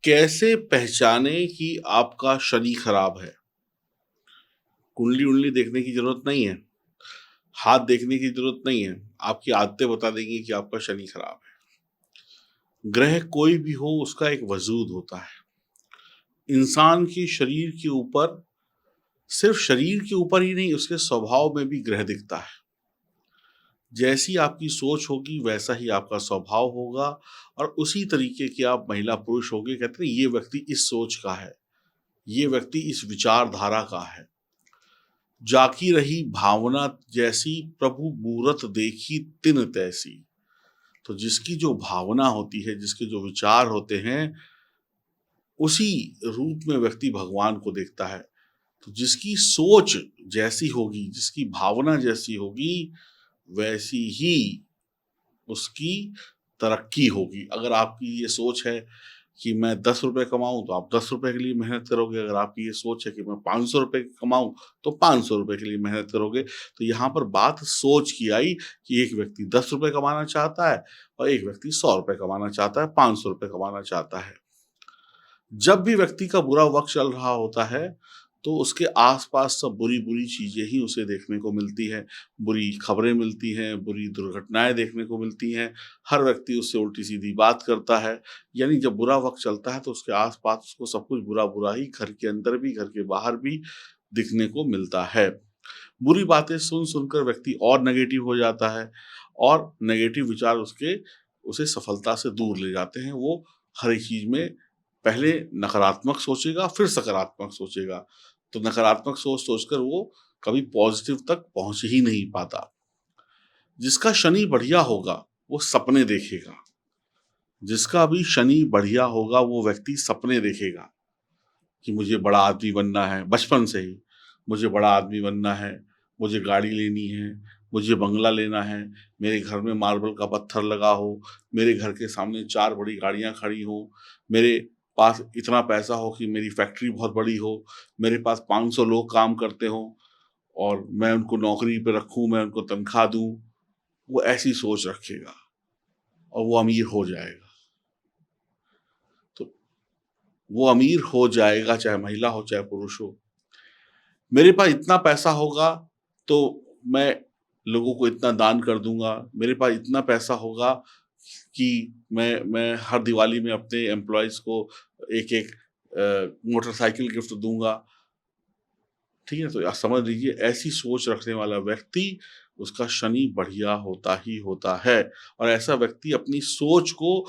कैसे पहचाने कि आपका शनि खराब है? कुंडली-वुंडली देखने की ज़रूरत नहीं है, हाथ देखने की ज़रूरत नहीं है, आपकी आदतें बता देंगी कि आपका शनि खराब है। ग्रह कोई भी हो उसका एक वजूद होता है। इंसान के शरीर के ऊपर सिर्फ़ शरीर के ऊपर ही नहीं उसके स्वभाव में भी ग्रह दिखता है। जैसी आपकी सोच होगी वैसा ही आपका स्वभाव होगा और उसी तरीके के आप महिला-पुरुष होंगे। कहते हैं ये व्यक्ति इस सोच का है, ये व्यक्ति इस विचारधारा का है। जाकी रही भावना जैसी प्रभु मूरत देखी तिन तैसी। तो जिसकी जो भावना होती है, जिसके जो विचार होते हैं, उसी रूप में व्यक्ति भगवान को देखता है। तो जिसकी सोच जैसी होगी, जिसकी भावना जैसी होगी, वैसी ही उसकी तरक्की होगी। अगर आपकी ये सोच है कि मैं 10 रुपए कमाऊँ, तो आप 10 रुपए के लिए मेहनत करोगे। अगर आपकी ये सोच है कि मैं 500 रुपए कमाऊँ, तो 500 रुपए के लिए मेहनत करोगे। तो यहाँ पर बात सोच की आई कि एक व्यक्ति 10 रुपए कमाना चाहता है और एक व्यक्ति 100 रुपए कमाना चाहता है, 500 रुपए कमाना चाहता है। जब भी व्यक्ति का बुरा वक़्त चल रहा होता है, तो उसके आस-पास सब बुरी-बुरी चीज़ें ही उसे देखने को मिलती हैं। बुरी खबरें मिलती हैं, बुरी दुर्घटनाएँ देखने को मिलती हैं, हर व्यक्ति उससे उल्टी-सीधी बात करता है। यानी जब बुरा वक़्त चलता है तो उसके आस-पास उसको सब कुछ बुरा-बुरा ही घर के अंदर भी, घर के बाहर भी दिखने को मिलता है। बुरी बातें सुन-सुन कर व्यक्ति और नेगेटिव हो जाता है और नेगेटिव विचार उसे सफलता से दूर ले जाते हैं। वो हर एक चीज़ में पहले नकारात्मक सोचेगा, फिर सकारात्मक सोचेगा। तो नकारात्मक सोच-सोच कर वो कभी पॉज़िटिव तक पहुँच ही नहीं पाता। जिसका शनि बढ़िया होगा, वो सपने देखेगा। जिसका भी शनि बढ़िया होगा, वो व्यक्ति सपने देखेगा कि मुझे बड़ा आदमी बनना है, बचपन से ही। मुझे बड़ा आदमी बनना है, मुझे गाड़ी लेनी है, मुझे बंगला लेना है, मेरे घर में मार्बल का पत्थर लगा हो, मेरे घर के सामने 4 बड़ी गाड़ियाँ खड़ी हों, मेरे पास इतना पैसा हो कि मेरी फैक्ट्री बहुत बड़ी हो, मेरे पास 500 लोग काम करते हों और मैं उनको नौकरी पे रखूँ, मैं उनको तनख्वाह दूँ। वो ऐसी सोच रखेगा और वो अमीर हो जाएगा। तो वो अमीर हो जाएगा, चाहे महिला हो, चाहे पुरुष हो। मेरे पास इतना पैसा होगा तो मैं लोगों को इतना दान कर दूँगा। मेरे पास इतना पैसा होगा कि मैं हर दिवाली में अपने एम्प्लॉइज़ को एक-एक मोटरसाइकिल गिफ्ट दूँगा। ठीक है? तो आप समझ लीजिए ऐसी सोच रखने वाला व्यक्ति उसका शनि बढ़िया होता ही होता है और ऐसा व्यक्ति अपनी सोच को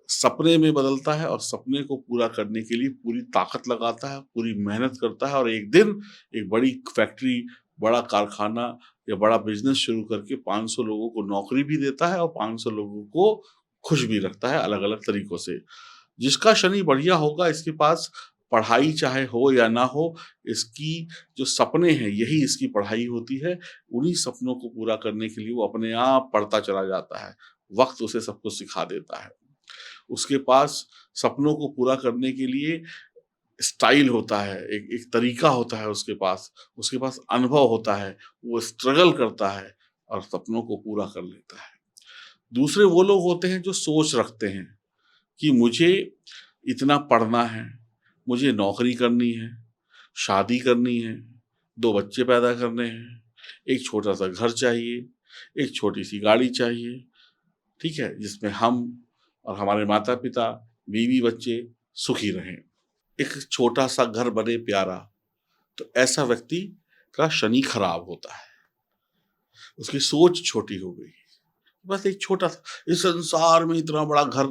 सपने में बदलता है और सपने को पूरा करने के लिए पूरी ताकत लगाता है, पूरी मेहनत करता है और एक दिन एक बड़ी फैक्ट्री, बड़ा कारखाना या बड़ा बिज़नेस शुरू करके 500 लोगों को नौकरी भी देता है और 500 लोगों को खुश भी रखता है अलग-अलग तरीकों से। जिसका शनि बढ़िया होगा इसके पास पढ़ाई चाहे हो या ना हो, इसकी जो सपने हैं यही इसकी पढ़ाई होती है। उन्हीं सपनों को पूरा करने के लिए वो अपने आप पढ़ता चला जाता है। वक़्त उसे सब कुछ सिखा देता है। उसके पास सपनों को पूरा करने के लिए स्टाइल होता है, एक एक तरीका होता है उसके पास अनुभव होता है, वो स्ट्रगल करता है और सपनों को पूरा कर लेता है। दूसरे वो लोग होते हैं जो सोच रखते हैं कि मुझे इतना पढ़ना है, मुझे नौकरी करनी है, शादी करनी है, 2 बच्चे पैदा करने हैं, एक छोटा-सा घर चाहिए, एक छोटी-सी गाड़ी चाहिए, ठीक है? जिसमें हम और हमारे माता-पिता, बीवी-बच्चे सुखी रहें। एक छोटा-सा घर बने प्यारा, तो ऐसा व्यक्ति का शनि खराब होता है। उसकी सोच छोटी हो गई। बस एक छोटा-सा इस संसार में इतना बड़ा घर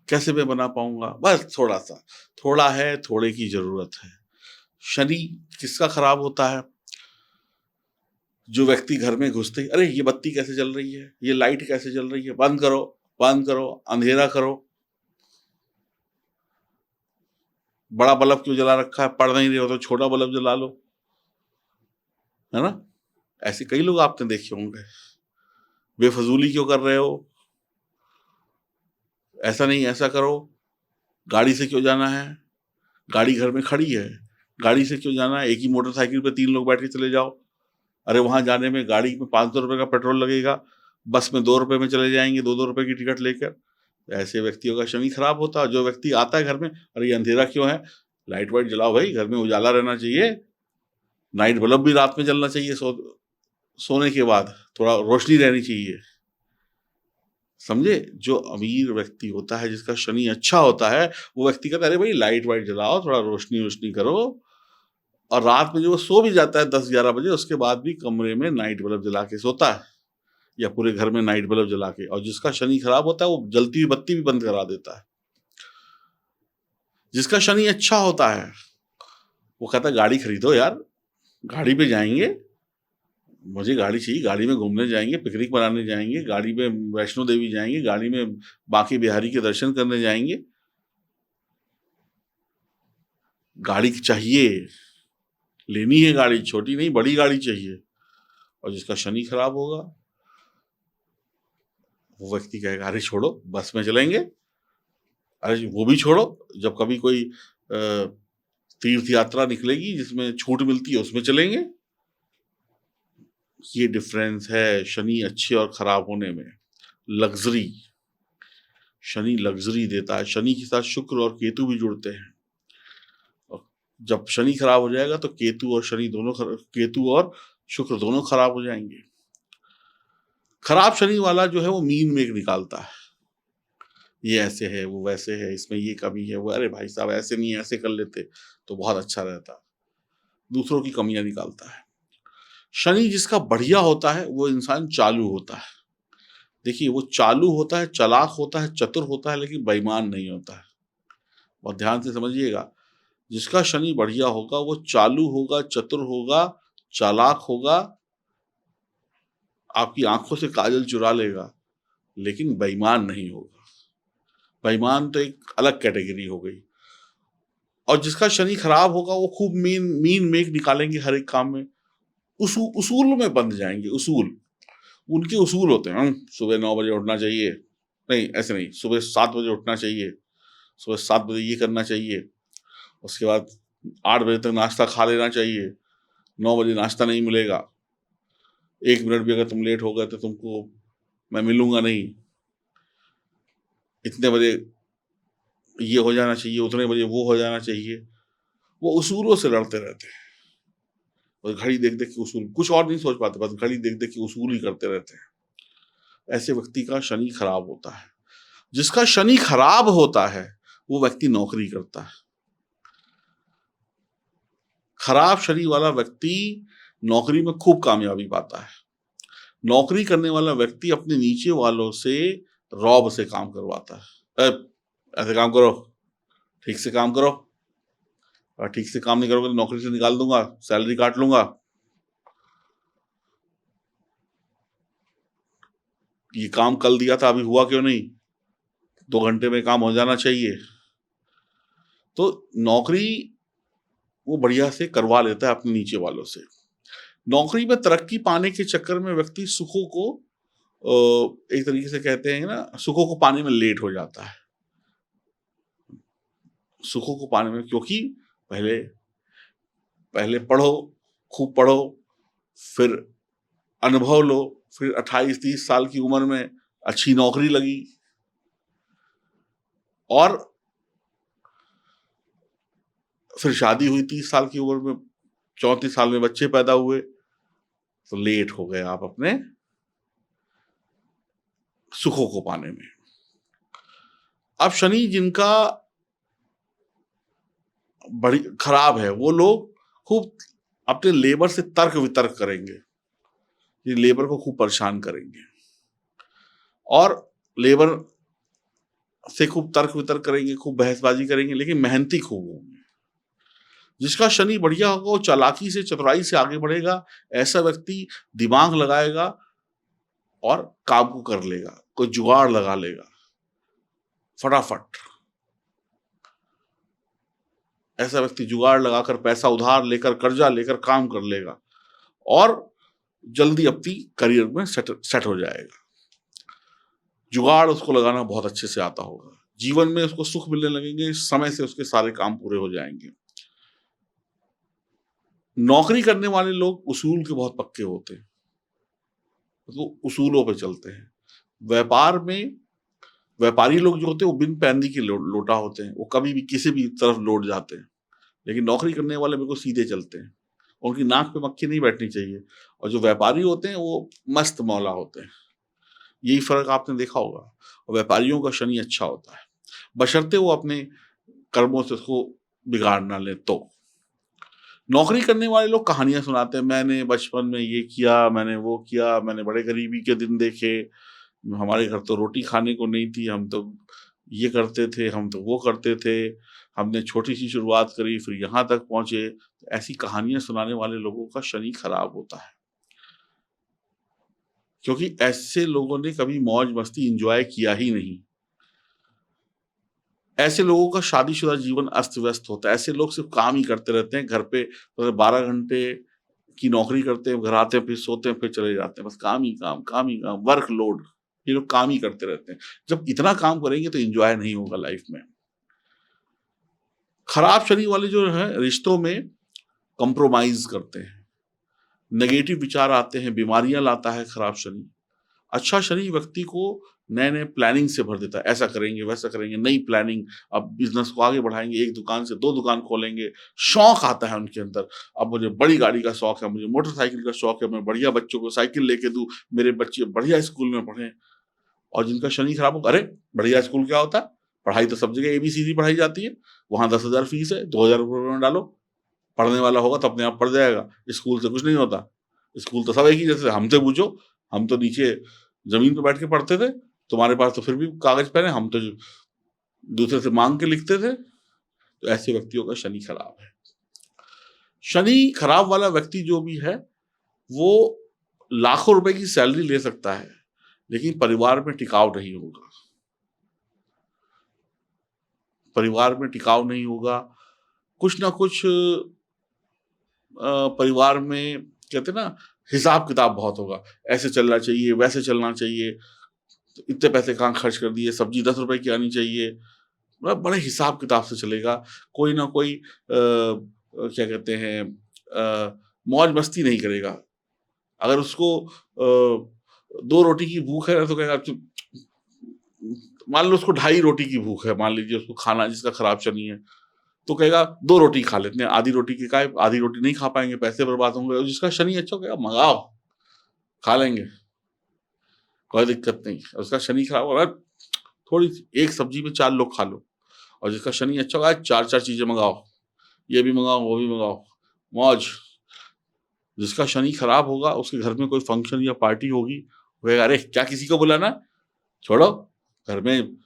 कैसे मैं बना पाऊँगा? बस थोड़ा-सा, थोड़ा है, थोड़े की ज़रूरत है। शनि किसका खराब होता है? जो व्यक्ति घर में घुसते ही, "अरे! ये बत्ती कैसे जल रही है? ये लाइट कैसे जल रही है? बंद करो, अंधेरा करो। बड़ा बल्ब क्यों जला रखा है? पढ़ नहीं रहे हो तो छोटा बल्ब जला लो।" है ना? ऐसे कई लोग आपने देखे होंगे। "बेफ़ज़ूली क्यों कर रहे हो? ऐसा नहीं, ऐसा करो। गाड़ी से क्यों जाना है? गाड़ी घर में खड़ी है। गाड़ी से क्यों जाना है? एक ही मोटरसाइकिल पे 3 लोग बैठ के चले जाओ। अरे! वहाँ जाने में गाड़ी में ₹500 का पेट्रोल लगेगा, बस में ₹2 में चले जाएँगे, ₹2-2 की टिकट लेकर। ऐसे व्यक्तियों का शनि खराब होता है। जो व्यक्ति आता है घर में, अरे ये अंधेरा क्यों है, लाइट वाइट जलाओ भाई, घर में उजाला रहना चाहिए, नाइट बल्ब भी रात में जलना चाहिए, सोने के बाद थोड़ा रोशनी रहनी चाहिए। समझे? जो अमीर व्यक्ति होता है, जिसका शनि अच्छा होता है, वो व्यक्ति कहता है अरे भाई लाइट वाइट जलाओ, थोड़ा रोशनी वोशनी करो। और रात में जो वो सो भी जाता है 10-11 बजे, उसके बाद भी कमरे में नाइट बल्ब जला के सोता है, या पूरे घर में नाइट बल्ब जला के। और जिसका शनि खराब होता है, वो जलती हुई बत्ती भी बंद करा देता है। जिसका शनि अच्छा होता है, वो कहता है गाड़ी खरीदो यार, गाड़ी पे जाएंगे, मुझे गाड़ी चाहिए, गाड़ी में घूमने जाएंगे, पिकनिक मनाने जाएंगे, गाड़ी में वैष्णो देवी जाएंगे, गाड़ी में बांके बिहारी के दर्शन करने जाएंगे। गाड़ी चाहिए, लेनी है गाड़ी, छोटी नहीं बड़ी गाड़ी चाहिए। और जिसका शनि खराब होगा, वो व्यक्ति कहेगा अरे छोड़ो, बस में चलेंगे, अरे वो भी छोड़ो, जब कभी कोई तीर्थ यात्रा निकलेगी जिसमें छूट मिलती है, उसमें चलेंगे। ये डिफरेंस है शनि अच्छे और खराब होने में। लग्जरी, शनि लग्जरी देता है। शनि के साथ शुक्र और केतु भी जुड़ते हैं। और जब शनि खराब हो जाएगा तो केतु और शनि दोनों केतु और शुक्र दोनों खराब हो जाएंगे। खराब शनि वाला जो है वो मीन मेघ निकालता है, ये ऐसे है, वो वैसे है, इसमें ये कमी है, वो अरे भाई साहब ऐसे नहीं, ऐसे कर लेते तो बहुत अच्छा रहता। दूसरों की कमियां निकालता है। शनि जिसका बढ़िया होता है, वो इंसान चालू होता है। देखिए, वो चालू होता है, चालाक होता है, चतुर होता है, लेकिन बेईमान नहीं होता है। बहुत ध्यान से समझिएगा। जिसका शनि बढ़िया होगा, वो चालू होगा, चतुर होगा, चालाक होगा, आपकी आंखों से काजल चुरा लेगा, लेकिन बेईमान नहीं होगा। बेईमान तो एक अलग कैटेगरी हो गई। और जिसका शनि खराब होगा, वो खूब मीन मेघ निकालेंगे हर एक काम में, उसूल में बंध जाएंगे। उसूल, उनके उसूल होते हैं। सुबह 9 बजे उठना चाहिए, नहीं ऐसे नहीं, सुबह 7 बजे उठना चाहिए, सुबह 7 बजे ये करना चाहिए, उसके बाद 8 बजे तक नाश्ता खा लेना चाहिए, 9 बजे नाश्ता नहीं मिलेगा, 1 मिनट भी अगर तुम लेट हो गए तो तुमको मैं मिलूंगा नहीं, इतने बजे ये हो जाना चाहिए, उतने बजे वो हो जाना चाहिए। वो उसूलों से लड़ते रहते हैं, और घड़ी देख देख के उसूल, कुछ और नहीं सोच पाते, बस घड़ी देख देख के उसूल ही करते रहते हैं। ऐसे व्यक्ति का शनि खराब होता है। जिसका शनि खराब होता है, वो व्यक्ति नौकरी करता है। खराब शनि वाला व्यक्ति नौकरी में खूब कामयाबी पाता है। नौकरी करने वाला व्यक्ति अपने नीचे वालों से रौब से काम करवाता है। ऐसे काम करो, ठीक से काम करो, और ठीक से काम नहीं करोगे तो नौकरी से निकाल दूंगा, सैलरी काट लूंगा। ये काम कल दिया था, अभी हुआ क्यों नहीं, 2 घंटे में काम हो जाना चाहिए। तो नौकरी वो बढ़िया से करवा लेता है अपने नीचे वालों से। नौकरी में तरक्की पाने के चक्कर में व्यक्ति सुखों को एक तरीके से कहते हैं ना, सुखों को पाने में लेट हो जाता है। सुखों को पाने में, क्योंकि पहले पहले पढ़ो, खूब पढ़ो, फिर अनुभव लो, फिर 28-30 साल की उम्र में अच्छी नौकरी लगी, और फिर शादी हुई 30 साल की उम्र में, 34 साल में बच्चे पैदा हुए, तो लेट हो गए आप अपने सुखों को पाने में। अब शनि जिनका बड़ी खराब है, वो लोग खूब अपने लेबर से तर्क वितर्क करेंगे, ये लेबर को खूब परेशान करेंगे, और लेबर से खूब तर्क वितर्क करेंगे, खूब बहसबाजी करेंगे, लेकिन मेहनती खूब होंगे। जिसका शनि बढ़िया होगा, वो चालाकी से, चतुराई से आगे बढ़ेगा। ऐसा व्यक्ति दिमाग लगाएगा और काबू कर लेगा, कोई जुगाड़ लगा लेगा फटाफट। ऐसा व्यक्ति जुगाड़ लगाकर, पैसा उधार लेकर, कर्जा लेकर काम कर लेगा, और जल्दी अपनी करियर में सेट हो जाएगा। जुगाड़ उसको लगाना बहुत अच्छे से आता होगा, जीवन में उसको सुख मिलने लगेंगे, समय से उसके सारे काम पूरे हो जाएंगे। नौकरी करने वाले लोग उसूल के बहुत पक्के होते हैं, तो उसूलों पे चलते हैं। व्यापार में व्यापारी लोग जो होते हैं वो बिन पैंदी के लोटा होते हैं, वो कभी भी किसी भी तरफ लौट जाते हैं। लेकिन नौकरी करने वाले बिल्कुल सीधे चलते हैं, उनकी नाक पे मक्खी नहीं बैठनी चाहिए। और जो व्यापारी होते हैं वो मस्त मौला होते हैं, यही फ़र्क आपने देखा होगा। और व्यापारियों का शनि अच्छा होता है, बशर्ते वो अपने कर्मों से उसको बिगाड़ ना लें तो। नौकरी करने वाले लोग कहानियाँ सुनाते हैं, मैंने बचपन में ये किया, मैंने वो किया, मैंने बड़े गरीबी के दिन देखे, हमारे घर तो रोटी खाने को नहीं थी, हम तो ये करते थे, हम तो वो करते थे, हमने छोटी-सी शुरुआत करी, फिर यहाँ तक पहुँचे। ऐसी कहानियाँ सुनाने वाले लोगों का शनि खराब होता है, क्योंकि ऐसे लोगों ने कभी मौज-मस्ती एन्जॉय किया ही नहीं। ऐसे लोगों का शादीशुदा जीवन अस्त-व्यस्त होता है, ऐसे लोग सिर्फ़ काम ही करते रहते हैं, घर पे 12 घंटे की नौकरी करते हैं, घर आते हैं, फिर सोते हैं, फिर चले जाते हैं। बस काम ही काम, वर्कलोड, ये लोग काम ही करते रहते हैं। जब इतना काम करेंगे तो एन्जॉय नहीं होगा लाइफ़ में। खराब शनि वाले जो हैं रिश्तों में कॉम्प्रोमाइज़ करते हैं, नेगेटिव विचार आते हैं, बीमारियाँ लाता है खराब शनि। अच्छा शनि व्यक्ति को नए-नए प्लानिंग से भर देता है, ऐसा करेंगे, वैसा करेंगे, नई प्लानिंग, अब बिज़नेस को आगे बढ़ाएँगे, 1 दुकान से 2 दुकान खोलेंगे, शौक आता है उनके अंदर। अब मुझे बड़ी गाड़ी का शौक है, मुझे मोटरसाइकिल का शौक है, मैं बढ़िया बच्चों को साइकिल लेके दूँ, मेरे बच्चे बढ़िया स्कूल में पढ़ें। और जिनका शनि खराब होगा, अरे! बढ़िया स्कूल क्या होता है? पढ़ाई तो सब जगह एबीसीडी पढ़ाई जाती है, वहाँ 10,000 फीस है, 2,000 रुपए में डालो, पढ़ने वाला होगा तो अपने आप पढ़ जाएगा, स्कूल से कुछ नहीं होता। स्कूल तो सब एक ही जैसे, हमसे पूछो, हम तो नीचे ज़मीन पे बैठ के पढ़ते थे, तुम्हारे पास तो फिर भी कागज़ पेन है, हम तो दूसरे से माँग के लिखते थे। तो ऐसे व्यक्तियों का शनि खराब है। शनि खराब वाला व्यक्ति जो भी है, वो लाखों रुपए की सैलरी ले सकता है, लेकिन परिवार में टिकाव नहीं होगा। परिवार में टिकाव नहीं होगा, कुछ ना कुछ परिवार में कहते हैं ना, हिसाब-किताब बहुत होगा, ऐसे चलना चाहिए, वैसे चलना चाहिए, तो इतने पैसे कहाँ खर्च कर दिए, सब्ज़ी ₹10 की आनी चाहिए, मतलब बड़े हिसाब-किताब से चलेगा। कोई ना कोई क्या कहते हैं, मौज-मस्ती नहीं करेगा। अगर उसको 2 रोटी की भूख है ना, तो कहेगा चुप, मान लो उसको 2.5 रोटी की भूख है, मान लीजिए उसको खाना जिसका खराब शनि है, तो कहेगा 2 रोटी खा लेते हैं, आधी रोटी की काय, आधी रोटी नहीं खा पाएँगे, पैसे बर्बाद होंगे। और जिसका शनि अच्छा हो, कहेगा मँगाओ, खा लेंगे, कोई दिक्कत नहीं। और उसका शनि खराब हो रहा है, थोड़ी-सी एक सब्ज़ी में 4 लोग खा लो। और जिसका शनि अच्छा होगा, 4-4 चीज़ें मँगाओ, ये भी मँगाओ, वो भी मँगाओ, मौज। जिसका शनि खराब होगा, उसके घर में कोई फंक्शन या पार्टी होगी, वो कहेगा, "अरे! क्या किसी को बुलाना है? छोड़ो, घर में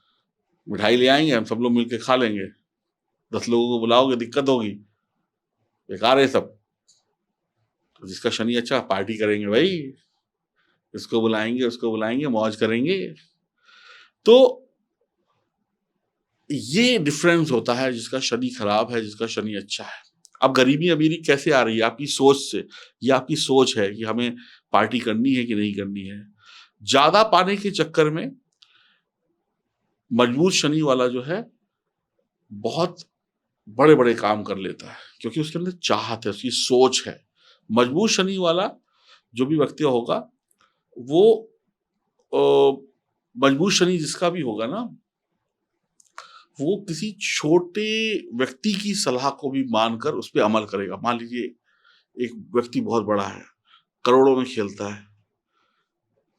मिठाई ले आएँगे, हम सब लोग मिल के खा लेंगे। 10 लोगों को बुलाओगे, दिक्कत होगी, बेकार है ये सब।" तो जिसका शनि अच्छा, पार्टी करेंगे भई, उसको बुलाएँगे, मौज करेंगे। तो ये डिफ़रेंस होता है, जिसका शनि खराब है, जिसका शनि अच्छा है। अब गरीबी-अमीरी कैसे आ रही है? आपकी सोच से। ये आपकी सोच है कि हमें पार्टी करनी है कि नहीं करनी है। ज़्यादा पाने के चक्कर में मजबूत शनि वाला जो है, बहुत बड़े-बड़े काम कर लेता है, क्योंकि उसके अंदर चाहत है, उसकी सोच है। मजबूत शनि वाला जो भी व्यक्ति होगा, वो मजबूत शनि जिसका भी होगा ना, वो किसी छोटे व्यक्ति की सलाह को भी मानकर उस पे अमल करेगा। मान लीजिए एक व्यक्ति बहुत बड़ा है, करोड़ों में खेलता है,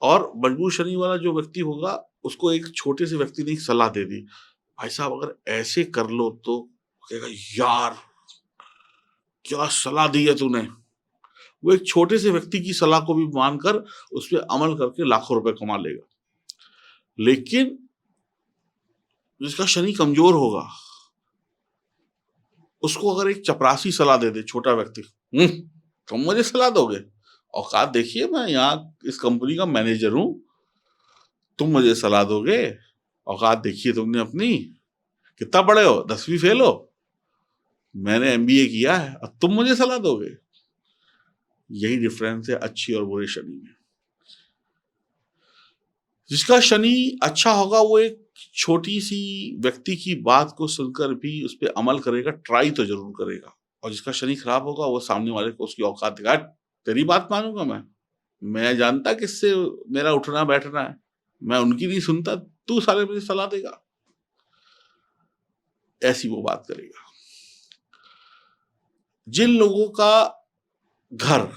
और मजबूत शनि वाला जो व्यक्ति होगा, उसको एक छोटे से व्यक्ति ने एक सलाह दे दी, भाई साहब अगर ऐसे कर लो तो, कहेगा यार क्या सलाह दी है तूने। वो एक छोटे से व्यक्ति की सलाह को भी मानकर उस पे अमल करके लाखों रुपए कमा लेगा। लेकिन जिसका शनि कमजोर होगा, उसको अगर एक चपरासी सलाह दे दे, छोटा व्यक्ति, तुम मुझे सलाह दोगे? औकात देखिए, मैं यहाँ इस कंपनी का मैनेजर हूँ, तुम मुझे सलाह दोगे? औकात देखिए तुमने अपनी, कितना पढ़े हो? 10वीं फेल हो? मैंने एमबीए किया है और तुम मुझे सलाह दोगे? यही डिफरेंस है अच्छी और बुरे शनि में। जिसका शनि अच्छा होगा, वो एक छोटी-सी व्यक्ति की बात को सुनकर भी उस पे अमल करेगा, ट्राई तो ज़रूर करेगा। और जिसका शनि खराब होगा, वो सामने वाले को उसकी औकात दिखाए, तेरी बात मानूँगा मैं जानता किससे मेरा उठना-बैठना है, मैं उनकी नहीं सुनता, तू साले मुझे सलाह देगा, ऐसी वो बात करेगा। जिन लोगों का घर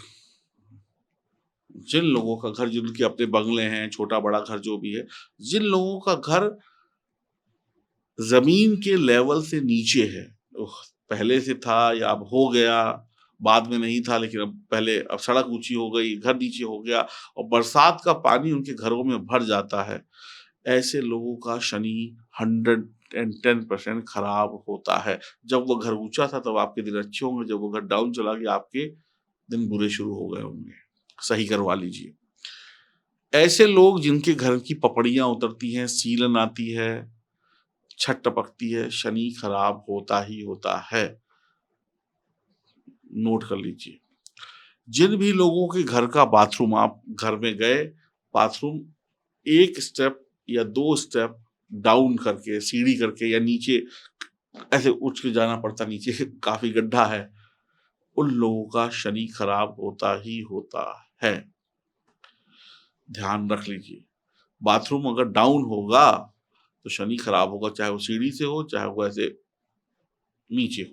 जिन लोगों का घर जिनके अपने बंगले हैं, छोटा बड़ा घर जो भी है, जिन लोगों का घर जमीन के लेवल से नीचे है, पहले से था या अब हो गया, बाद में नहीं था लेकिन अब सड़क ऊंची हो गई, घर नीचे हो गया और बरसात का पानी उनके घरों में भर जाता है, ऐसे लोगों का शनि 110% खराब होता है। जब वो घर ऊंचा था तब आपके दिन अच्छे होंगे, जब वो घर डाउन चला गया आपके दिन बुरे शुरू हो गए होंगे। सही करवा लीजिए। ऐसे लोग जिनके घर की पपड़ियां उतरती हैं, सीलन आती है, छत टपकती है, शनि खराब होता ही होता है। नोट कर लीजिए। जिन भी लोगों के घर का बाथरूम, आप घर में गए, बाथरूम 1 स्टेप या 2 स्टेप डाउन करके, सीढ़ी करके या नीचे ऐसे उठ के जाना पड़ता, नीचे काफी गड्ढा है, उन लोगों का शनि खराब होता ही होता है। ध्यान रख लीजिए। बाथरूम अगर डाउन होगा तो शनि खराब होगा, चाहे वो सीढ़ी से हो, चाहे वो ऐसे नीचे हो।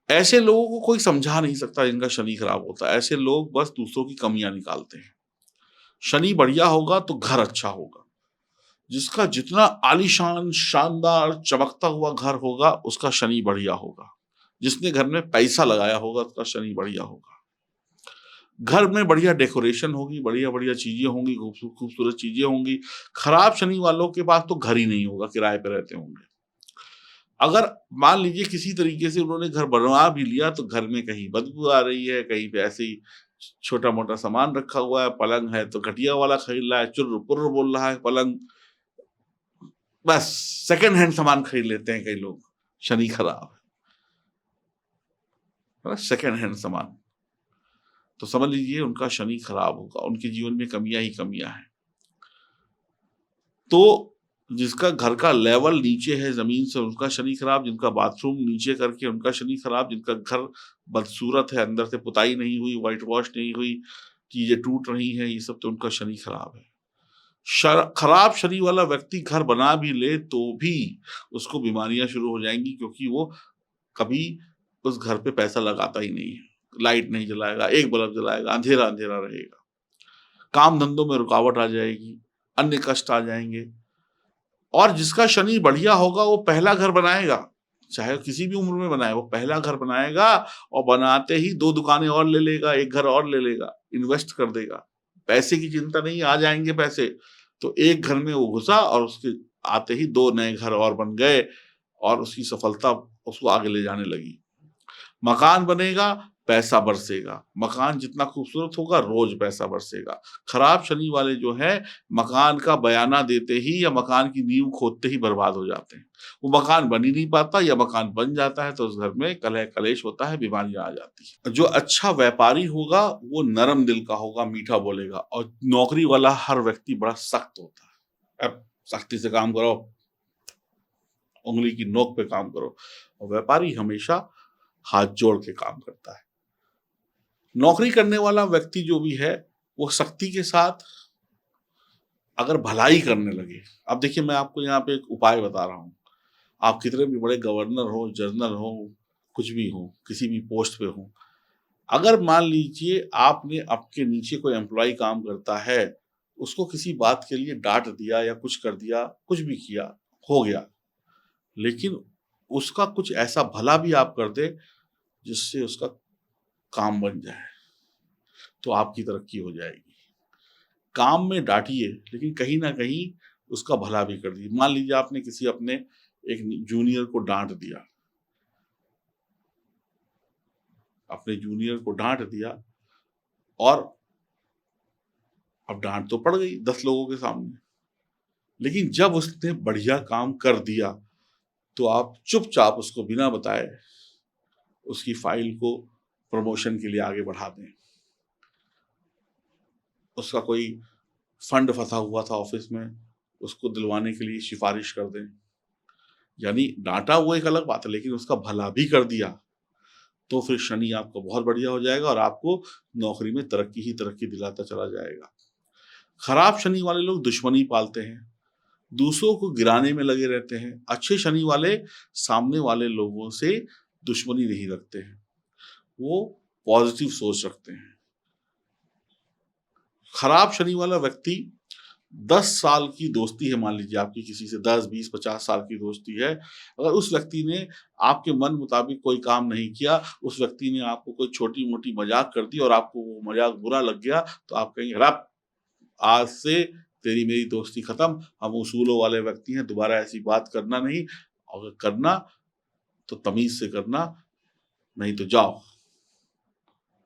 ऐसे लोगों को कोई समझा नहीं सकता जिनका शनि खराब होता है। ऐसे लोग बस दूसरों की कमियां निकालते हैं। शनि बढ़िया होगा तो घर अच्छा होगा। जिसका जितना आलीशान, शानदार, चमकता हुआ घर होगा, उसका शनि बढ़िया होगा। जिसने घर में पैसा लगाया होगा, उसका शनि बढ़िया होगा। घर में बढ़िया डेकोरेशन होगी, बढ़िया बढ़िया चीजें होंगी, खूबसूरत चीजें होंगी। खराब शनि वालों के पास तो घर ही नहीं होगा, किराए पे रहते होंगे। अगर मान लीजिए किसी तरीके से उन्होंने घर बनवा भी लिया तो घर में कहीं बदबू आ रही है, कहीं पे ऐसे ही छोटा मोटा सामान रखा हुआ है, पलंग है तो घटिया वाला खरीद रहा है, चुर्र पुर्र बोल रहा है पलंग, बस सेकंड हैंड सामान खरीद लेते हैं कई लोग। शनि खराब है, सेकंड हैंड सामान, तो समझ लीजिए उनका शनि खराब होगा, उनके जीवन में कमियां ही कमियां हैं। तो जिसका घर का लेवल नीचे है जमीन से, उनका शनि खराब। जिनका बाथरूम नीचे करके, उनका शनि खराब। जिनका घर बदसूरत है, अंदर से पुताई नहीं हुई, व्हाइट वॉश नहीं हुई, चीजें टूट रही हैं, ये सब तो उनका शनि खराब है। खराब शनि वाला व्यक्ति घर बना भी ले तो भी उसको बीमारियां शुरू हो जाएंगी, क्योंकि वो कभी उस घर पे पैसा लगाता ही नहीं है। लाइट नहीं जलाएगा, एक बल्ब जलाएगा, अंधेरा अंधेरा रहेगा, काम धंधों में रुकावट आ जाएगी, अन्य कष्ट आ जाएंगे। और जिसका शनि बढ़िया होगा वो पहला घर बनाएगा, चाहे किसी भी उम्र में बनाए, वो पहला घर बनाएगा और बनाते ही 2 दुकानें और ले लेगा, एक घर और ले लेगा, इन्वेस्ट कर देगा। पैसे की चिंता नहीं, आ जाएंगे पैसे। तो एक घर में वो घुसा और उसके आते ही 2 नए घर और बन गए और उसकी सफलता उसको आगे ले जाने लगी। मकान बनेगा, पैसा बरसेगा। मकान जितना खूबसूरत होगा, रोज पैसा बरसेगा। खराब शनि वाले जो है, मकान का बयाना देते ही या मकान की नींव खोदते ही बर्बाद हो जाते हैं। वो मकान बन ही नहीं पाता, या मकान बन जाता है तो उस घर में कलह कलेश होता है, बीमारियां आ जाती है। जो अच्छा व्यापारी होगा वो नरम दिल का होगा, मीठा बोलेगा। और नौकरी वाला हर व्यक्ति बड़ा सख्त होता है, अब सख्ती से काम करो, उंगली की नोक पे काम करो। और व्यापारी हमेशा हाथ जोड़ के काम करता है। नौकरी करने वाला व्यक्ति जो भी है, वो सख्ती के साथ अगर भलाई करने लगे। अब देखिए, मैं आपको यहाँ पे एक उपाय बता रहा हूँ। आप कितने भी बड़े गवर्नर हो, जनरल हो, कुछ भी हो, किसी भी पोस्ट पे हो, अगर मान लीजिए आपने आपके नीचे कोई एम्प्लॉय काम करता है, उसको किसी बात के लिए डांट दिया या कुछ कर दिया, कुछ भी किया, हो गया, लेकिन उसका कुछ ऐसा भला भी आप कर दे जिससे उसका काम बन जाए, तो आपकी तरक्की हो जाएगी। काम में डांटिए, लेकिन कहीं ना कहीं उसका भला भी कर दीजिए। मान लीजिए आपने किसी अपने एक जूनियर को डांट दिया, अपने जूनियर को डांट दिया, और अब डांट तो पड़ गई 10 लोगों के सामने, लेकिन जब उसने बढ़िया काम कर दिया तो आप चुपचाप उसको बिना बताए उसकी फाइल को प्रमोशन के लिए आगे बढ़ा दें। उसका कोई फंड फंसा हुआ था ऑफिस में, उसको दिलवाने के लिए सिफारिश कर दें। यानी डांटा वो एक अलग बात है, लेकिन उसका भला भी कर दिया, तो फिर शनि आपको बहुत बढ़िया हो जाएगा और आपको नौकरी में तरक्की ही तरक्की दिलाता चला जाएगा। खराब शनि वाले लोग दुश्मनी पालते हैं, दूसरों को गिराने में लगे रहते हैं। अच्छे शनि वाले सामने वाले लोगों से दुश्मनी नहीं रखते हैं, वो पॉजिटिव सोच रखते हैं। खराब शनि वाला व्यक्ति 10 साल की दोस्ती है, मान लीजिए आपकी किसी से 10, 20, 50 साल की दोस्ती है। अगर उस व्यक्ति ने आपके मन मुताबिक कोई काम नहीं किया, उस व्यक्ति ने आपको कोई छोटी-मोटी मज़ाक कर दी और आपको वो मज़ाक बुरा लग गया, तो आप कहेंगे, "रब! आज से तेरी मेरी दोस्ती खत्म, हम उसूलों वाले व्यक्ति हैं, दोबारा ऐसी बात करना नहीं, अगर करना तो तमीज़ से करना, नहीं तो जाओ,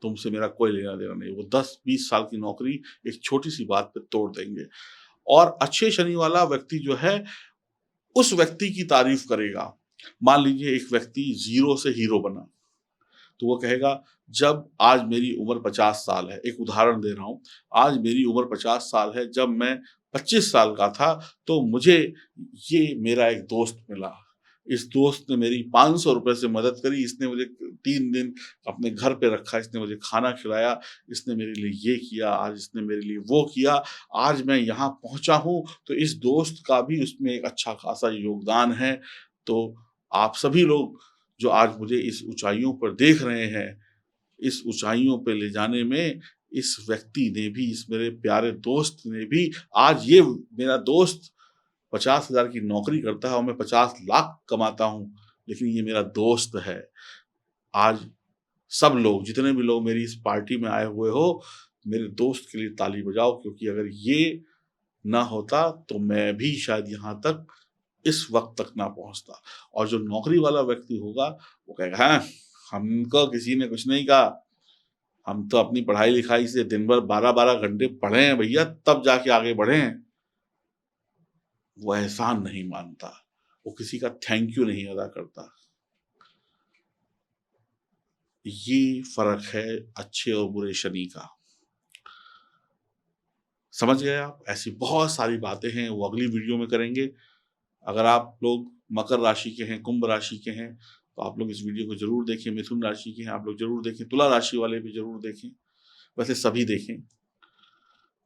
तुमसे मेरा कोई लेना-देना नहीं।" वो 10-20 साल की नौकरी एक छोटी-सी बात पे तोड़ देंगे। और अच्छे शनि वाला व्यक्ति जो है, उस व्यक्ति की तारीफ़ करेगा। मान लीजिए एक व्यक्ति ज़ीरो से हीरो बना, तो वो कहेगा, जब आज मेरी उम्र 50 साल है, एक उदाहरण दे रहा हूँ, आज मेरी उम्र 50 साल है, जब मैं 25 साल का था, तो मुझे ये मेरा एक दोस्त मिला। इस दोस्त ने मेरी ₹500 से मदद करी, इसने मुझे 3 दिन अपने घर पे रखा, इसने मुझे खाना खिलाया, इसने मेरे लिए ये किया, आज इसने मेरे लिए वो किया, आज मैं यहाँ पहुँचा हूँ, तो इस दोस्त का भी उसमें एक अच्छा खासा योगदान है। तो आप सभी लोग जो आज मुझे इस ऊँचाइयों पर देख रहे हैं, इस ऊँचाइयों पे ले जाने में इस व्यक्ति ने भी, इस मेरे प्यारे दोस्त ने भी, आज ये मेरा दोस्त 50,000 की नौकरी करता है और मैं 50 लाख कमाता हूँ, लेकिन ये मेरा दोस्त है। आज सब लोग, जितने भी लोग मेरी इस पार्टी में आए हुए हो, मेरे दोस्त के लिए ताली बजाओ, क्योंकि अगर ये ना होता, तो मैं भी शायद यहाँ तक इस वक़्त तक ना पहुँचता। और जो नौकरी वाला व्यक्ति होगा, वो कहेगा, हाँ, हमको किसी ने कुछ नहीं कहा, हम तो अपनी पढ़ाई-लिखाई से दिन भर 12-12 घंटे पढ़े हैं भैया, तब जाके आगे बढ़े हैं। वो एहसान नहीं मानता, वो किसी का थैंक यू नहीं अदा करता। ये फ़र्क है अच्छे और बुरे शनि का। समझ गए आप? ऐसी बहुत सारी बातें हैं, वो अगली वीडियो में करेंगे। अगर आप लोग मकर राशि के हैं, कुंभ राशि के हैं, तो आप लोग इस वीडियो को ज़रूर देखें। मिथुन राशि के हैं, आप लोग ज़रूर देखें। तुला राशि वाले भी ज़रूर देखें। वैसे सभी देखें,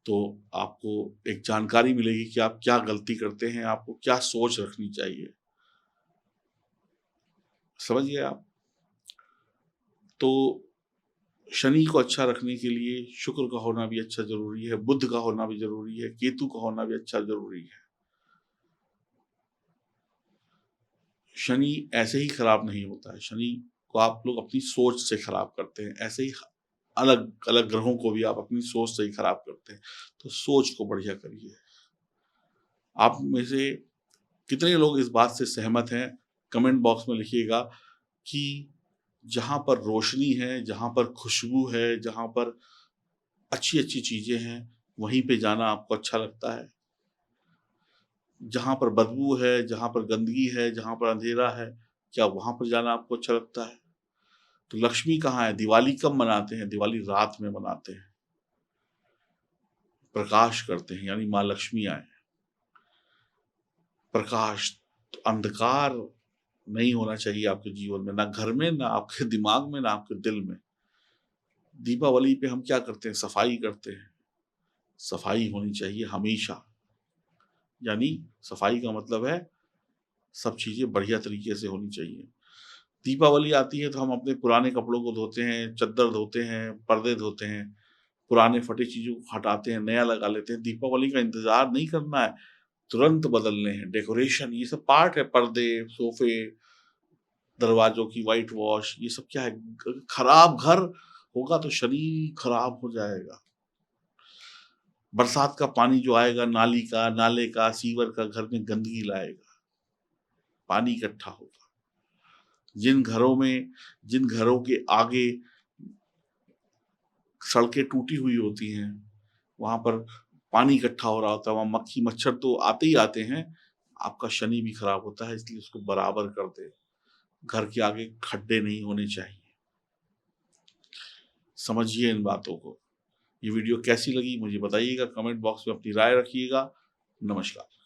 तो आपको एक जानकारी मिलेगी कि आप क्या गलती करते हैं, आपको क्या सोच रखनी चाहिए। समझ गए आप? तो शनि को अच्छा रखने के लिए शुक्र का होना भी अच्छा ज़रूरी है, बुध का होना भी ज़रूरी है, केतु का होना भी अच्छा ज़रूरी है। शनि ऐसे ही खराब नहीं होता है, शनि को आप लोग अपनी सोच से खराब करते हैं, ऐसे ही अलग-अलग ग्रहों को भी आप अपनी सोच से ही खराब करते हैं। तो सोच को बढ़िया करिए। आप में से कितने लोग इस बात से सहमत हैं, कमेंट बॉक्स में लिखिएगा कि जहाँ पर रोशनी है, जहाँ पर खुशबू है, जहाँ पर अच्छी-अच्छी चीज़ें हैं, वहीं पे जाना आपको अच्छा लगता है। जहाँ पर बदबू है, जहाँ पर गंदगी है, जहाँ पर अंधेरा है, क्या वहाँ पर जाना आपको अच्छा लगता है? तो लक्ष्मी कहाँ है? दिवाली कब मनाते हैं? दिवाली रात में मनाते हैं, प्रकाश करते हैं, यानी माँ लक्ष्मी आएँ। प्रकाश, तो अंधकार नहीं होना चाहिए आपके जीवन में, ना घर में, ना आपके दिमाग में, ना आपके दिल में। दीपावली पे हम क्या करते हैं? सफाई करते हैं। सफाई होनी चाहिए हमेशा, यानी सफाई का मतलब है सब चीज़ें बढ़िया तरीके से होनी चाहिए। दीपावली आती है तो हम अपने पुराने कपड़ों को धोते हैं, चद्दर धोते हैं, पर्दे धोते हैं, पुराने फटी चीज़ों को हटाते हैं, नया लगा लेते हैं। दीपावली का इंतज़ार नहीं करना है, तुरंत बदलने हैं। डेकोरेशन ये सब पार्ट है, पर्दे, सोफ़े, दरवाज़ों की व्हाइट वॉश, ये सब क्या है? खराब घर होगा तो शनि खराब हो जाएगा। बरसात का पानी जो आएगा नाली का, नाले का, सीवर का, घर में गंदगी लाएगा, पानी इकट्ठा होगा। जिन घरों के आगे सड़कें टूटी हुई होती हैं, वहाँ पर पानी इकट्ठा हो रहा होता है, वहाँ मक्खी मच्छर तो आते ही आते हैं, आपका शनि भी खराब होता है, इसलिए उसको बराबर कर दें। घर के आगे खड्डे नहीं होने चाहिए। समझिए इन बातों को। ये वीडियो कैसी लगी मुझे बताइएगा, कमेंट बॉक्स में अपनी राय रखिएगा। नमस्कार।